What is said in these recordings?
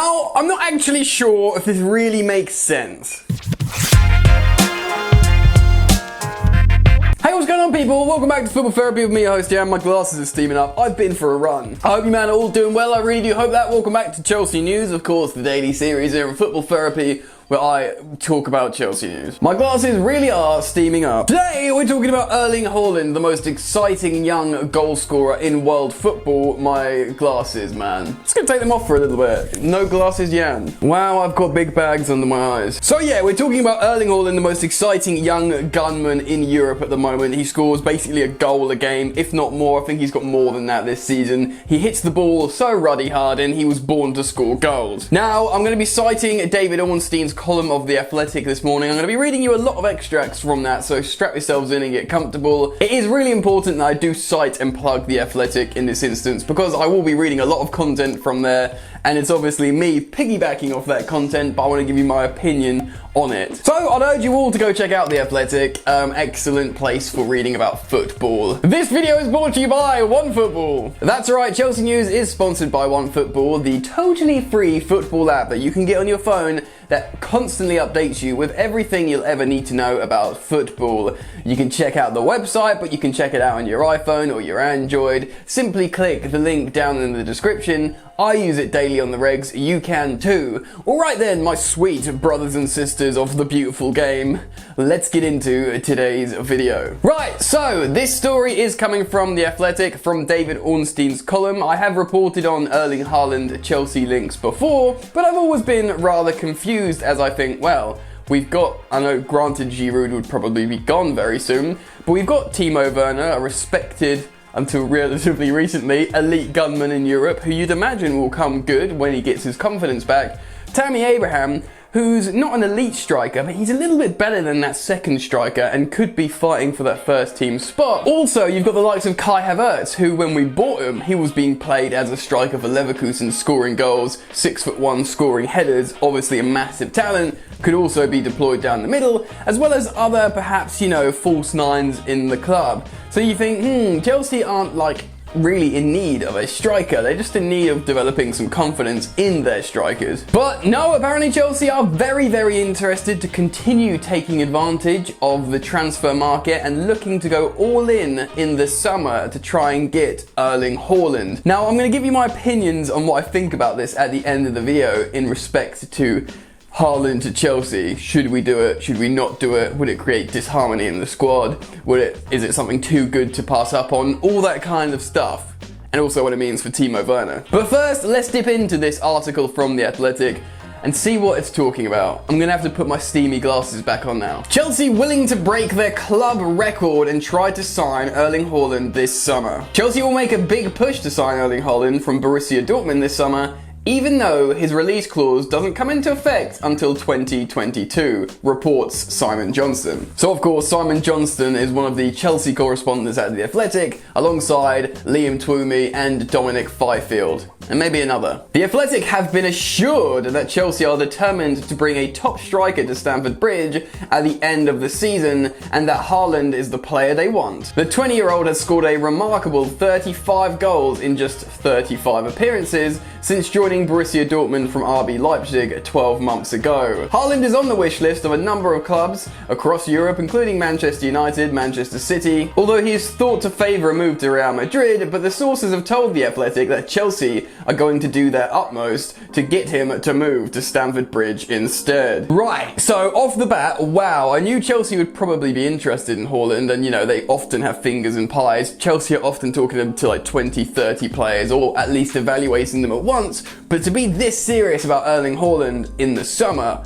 Now, I'm not actually sure if this really makes sense. Hey, what's going on, people? Welcome back to Football Therapy with me, your host Jan. My glasses are steaming up. I've been for a run. I hope you man are all doing well. I really do hope that. Welcome back to Chelsea News, of course, the daily series here on Football Therapy, where I talk about Chelsea news. My glasses really are steaming up. Today, we're talking about Erling Haaland, the most exciting young goal scorer in world football. My glasses, man. Just gonna take them off for a little bit. No glasses, Jan. Wow, I've got big bags under my eyes. So yeah, we're talking about Erling Haaland, the most exciting young gunman in Europe at the moment. He scores basically a goal a game, if not more. I think he's got more than that this season. He hits the ball so ruddy hard, and he was born to score goals. Now, I'm gonna be citing David Ornstein's column of The Athletic this morning. I'm going to be reading you a lot of extracts from that, so strap yourselves in and get comfortable. It is really important that I do cite and plug The Athletic in this instance, because I will be reading a lot of content from there, and it's obviously me piggybacking off that content, but I want to give you my opinion on it. So I'd urge you all to go check out The Athletic. Excellent place for reading about football. This video is brought to you by OneFootball. That's right, Chelsea News is sponsored by OneFootball, the totally free football app that you can get on your phone that constantly updates you with everything you'll ever need to know about football. You can check out the website, but you can check it out on your iPhone or your Android. Simply click the link down in the description. I use it daily on the regs, you can too. Alright then, my sweet brothers and sisters of the beautiful game, let's get into today's video. Right, so this story is coming from The Athletic, from David Ornstein's column. I have reported on Erling Haaland Chelsea links before, but I've always been rather confused, as I think, well, we've got, I know granted Giroud would probably be gone very soon, but we've got Timo Werner, a respected, until relatively recently, elite gunman in Europe, who you'd imagine will come good when he gets his confidence back. Tammy Abraham, who's not an elite striker, but he's a little bit better than that second striker and could be fighting for that first team spot. Also, you've got the likes of Kai Havertz, who when we bought him, he was being played as a striker for Leverkusen, scoring goals, 6'1", scoring headers, obviously a massive talent, could also be deployed down the middle, as well as other, perhaps, false nines in the club. So you think, Chelsea aren't really in need of a striker, they're just in need of developing some confidence in their strikers. But no, apparently Chelsea are very, very interested to continue taking advantage of the transfer market and looking to go all in the summer to try and get Erling Haaland. Now, I'm going to give you my opinions on what I think about this at the end of the video in respect to Haaland to Chelsea. Should we do it? Should we not do it? Would it create disharmony in the squad? Is it something too good to pass up on? All that kind of stuff. And also what it means for Timo Werner. But first, let's dip into this article from The Athletic and see what it's talking about. I'm gonna have to put my steamy glasses back on now. Chelsea willing to break their club record and try to sign Erling Haaland this summer. Chelsea will make a big push to sign Erling Haaland from Borussia Dortmund this summer, even though his release clause doesn't come into effect until 2022, reports Simon Johnston. So of course, Simon Johnston is one of the Chelsea correspondents at The Athletic, alongside Liam Twomey and Dominic Fifield, and maybe another. The Athletic have been assured that Chelsea are determined to bring a top striker to Stamford Bridge at the end of the season, and that Haaland is the player they want. The 20-year-old has scored a remarkable 35 goals in just 35 appearances since joining Borussia Dortmund from RB Leipzig 12 months ago. Haaland is on the wish list of a number of clubs across Europe, including Manchester United, Manchester City, although he is thought to favour a move to Real Madrid, but the sources have told The Athletic that Chelsea are going to do their utmost to get him to move to Stamford Bridge instead. Right, so off the bat, wow, I knew Chelsea would probably be interested in Haaland, and they often have fingers in pies. Chelsea are often talking to 20, 30 players, or at least evaluating them at once, but to be this serious about Erling Haaland in the summer,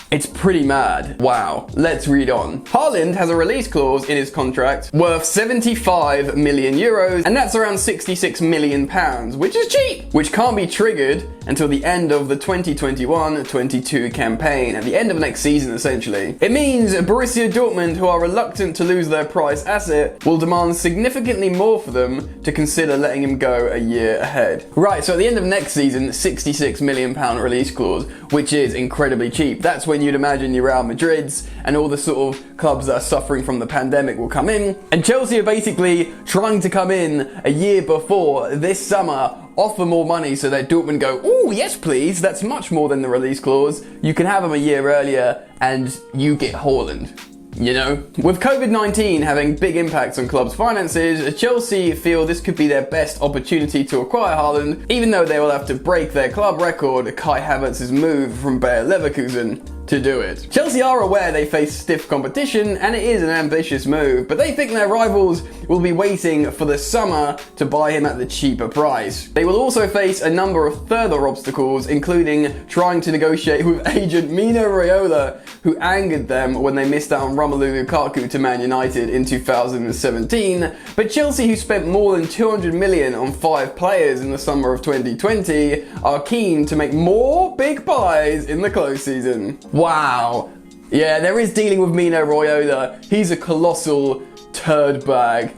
it's pretty mad. Wow. Let's read on. Haaland has a release clause in his contract worth 75 million euros, and that's around 66 million pounds, which is cheap, which can't be triggered until the end of the 2021-22 campaign, at the end of next season essentially. It means Borussia Dortmund, who are reluctant to lose their price asset, will demand significantly more for them to consider letting him go a year ahead. Right, so at the end of next season, 66 million pound release clause, which is incredibly cheap. That's when you'd imagine your Real Madrids and all the sort of clubs that are suffering from the pandemic will come in. And Chelsea are basically trying to come in a year before this summer offer more money so that Dortmund go, oh, yes, please, that's much more than the release clause. You can have him a year earlier and you get Haaland. You know? With COVID-19 having big impacts on clubs' finances, Chelsea feel this could be their best opportunity to acquire Haaland, even though they will have to break their club record, Kai Havertz's move from Bayer Leverkusen, to do it. Chelsea are aware they face stiff competition and it is an ambitious move, but they think their rivals will be waiting for the summer to buy him at the cheaper price. They will also face a number of further obstacles, including trying to negotiate with agent Mino Raiola, who angered them when they missed out on Romelu Lukaku to Man United in 2017, but Chelsea, who spent more than 200 million on 5 players in the summer of 2020, are keen to make more big buys in the close season. Wow. Yeah, there is dealing with Mino Raiola. He's a colossal turd bag.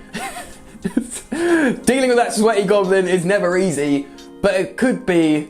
Dealing with that sweaty goblin is never easy, but it could be,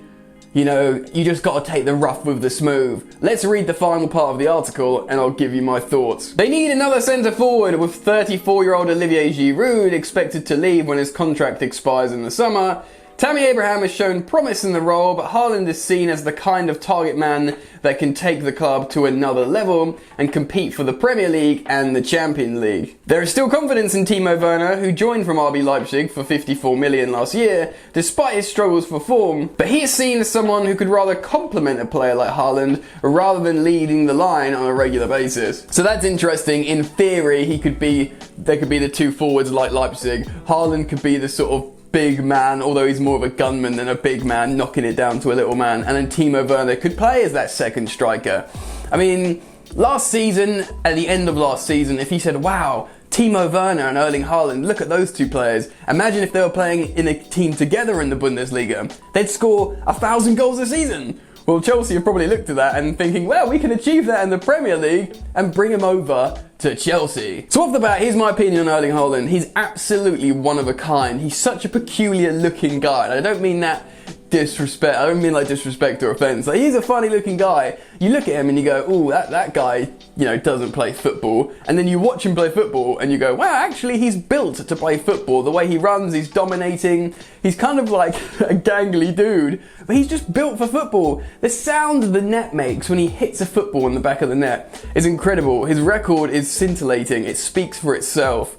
you know, you just got to take the rough with the smooth. Let's read the final part of the article and I'll give you my thoughts. They need another centre forward, with 34-year-old Olivier Giroud expected to leave when his contract expires in the summer. Tammy Abraham has shown promise in the role, but Haaland is seen as the kind of target man that can take the club to another level and compete for the Premier League and the Champions League. There is still confidence in Timo Werner, who joined from RB Leipzig for 54 million last year, despite his struggles for form, but he is seen as someone who could rather complement a player like Haaland rather than leading the line on a regular basis. So that's interesting. In theory, there could be the two forwards like Leipzig. Haaland could be the sort of big man, although he's more of a gunman than a big man, knocking it down to a little man. And then Timo Werner could play as that second striker. I mean, last season, at the end of last season, if you said, wow, Timo Werner and Erling Haaland, look at those two players. Imagine if they were playing in a team together in the Bundesliga. They'd score 1,000 goals a season. Well, Chelsea have probably looked at that and thinking, well, we can achieve that in the Premier League and bring him over to Chelsea. So off the bat, here's my opinion on Erling Haaland. He's absolutely one of a kind. He's such a peculiar looking guy. And I don't mean that disrespect. I don't mean like disrespect or offense. Like, he's a funny looking guy. You look at him and you go, oh, that guy, you know, doesn't play football. And then you watch him play football and you go, wow, actually he's built to play football. The way he runs, he's dominating. He's kind of like a gangly dude, but he's just built for football. The sound the net makes when he hits a football in the back of the net is incredible. His record is scintillating. It speaks for itself.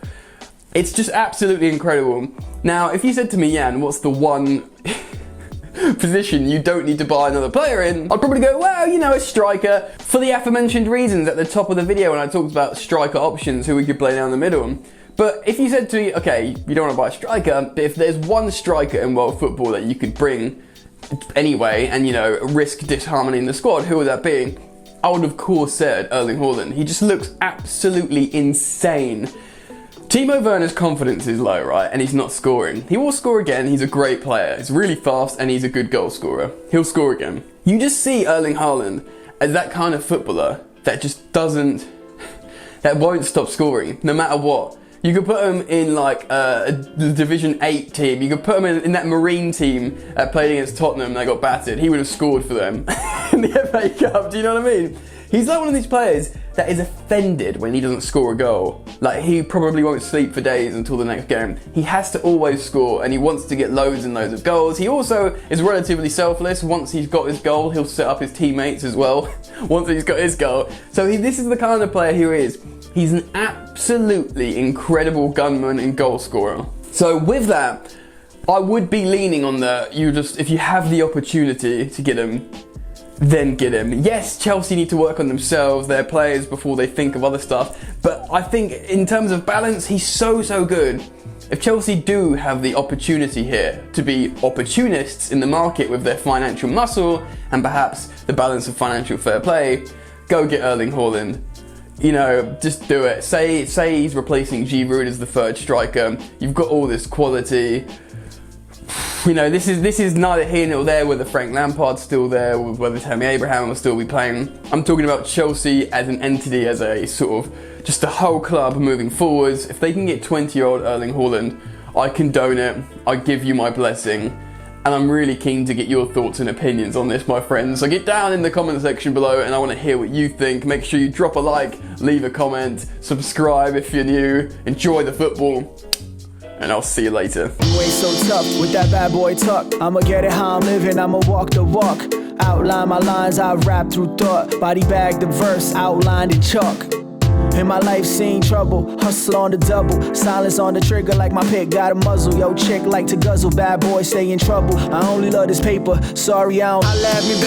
It's just absolutely incredible. Now, if you said to me, Jan, what's the one position you don't need to buy another player in, I'd probably go, well, you know, a striker, for the aforementioned reasons at the top of the video when I talked about striker options, who we could play down the middle. But if you said to me, okay, you don't want to buy a striker, but if there's one striker in world football that you could bring anyway and, you know, risk disharmony in the squad, who would that be? I would of course said Erling Haaland. He just looks absolutely insane. Timo Werner's confidence is low, right? And he's not scoring. He will score again. He's a great player. He's really fast and he's a good goal scorer. He'll score again. You just see Erling Haaland as that kind of footballer that just doesn't, that won't stop scoring no matter what. You could put him in like a Division 8 team. You could put him in that Marine team that played against Tottenham that got battered. He would have scored for them in the FA Cup. Do you know what I mean? He's like one of these players that is offended when he doesn't score a goal. Like, he probably won't sleep for days until the next game. He has to always score and he wants to get loads and loads of goals. He also is relatively selfless. Once he's got his goal, he'll set up his teammates as well. Once he's got his goal. So this is the kind of player he is. He's an absolutely incredible gunman and goal scorer. So with that, I would be leaning on if you have the opportunity to get him, then get him. Yes, Chelsea need to work on themselves, their players, before they think of other stuff. But I think in terms of balance, he's so good. If Chelsea do have the opportunity here to be opportunists in the market with their financial muscle and perhaps the balance of financial fair play, go get Erling Haaland. You know, just do it. Say he's replacing Giroud as the third striker. You've got all this quality. You know, this is neither here nor there whether Frank Lampard's still there or whether Tammy Abraham will still be playing. I'm talking about Chelsea as an entity, as a sort of just a whole club moving forwards. If they can get 20-year-old Erling Haaland, I condone it. I give you my blessing. And I'm really keen to get your thoughts and opinions on this, my friends. So get down in the comment section below and I want to hear what you think. Make sure you drop a like, leave a comment, subscribe if you're new, enjoy the football. and I'll see you later. You ain't so tough with that bad boy talk. I'ma get it how I'm living, I'ma walk the walk. Outline my lines, I rap through thought. Body bag the verse, outlined in chalk. In my life seen trouble, hustle on the double. Silence on the trigger like my pick got a muzzle. Yo chick like to guzzle, bad boy stay in trouble. I only love this paper, sorry I don't. I laugh me baby.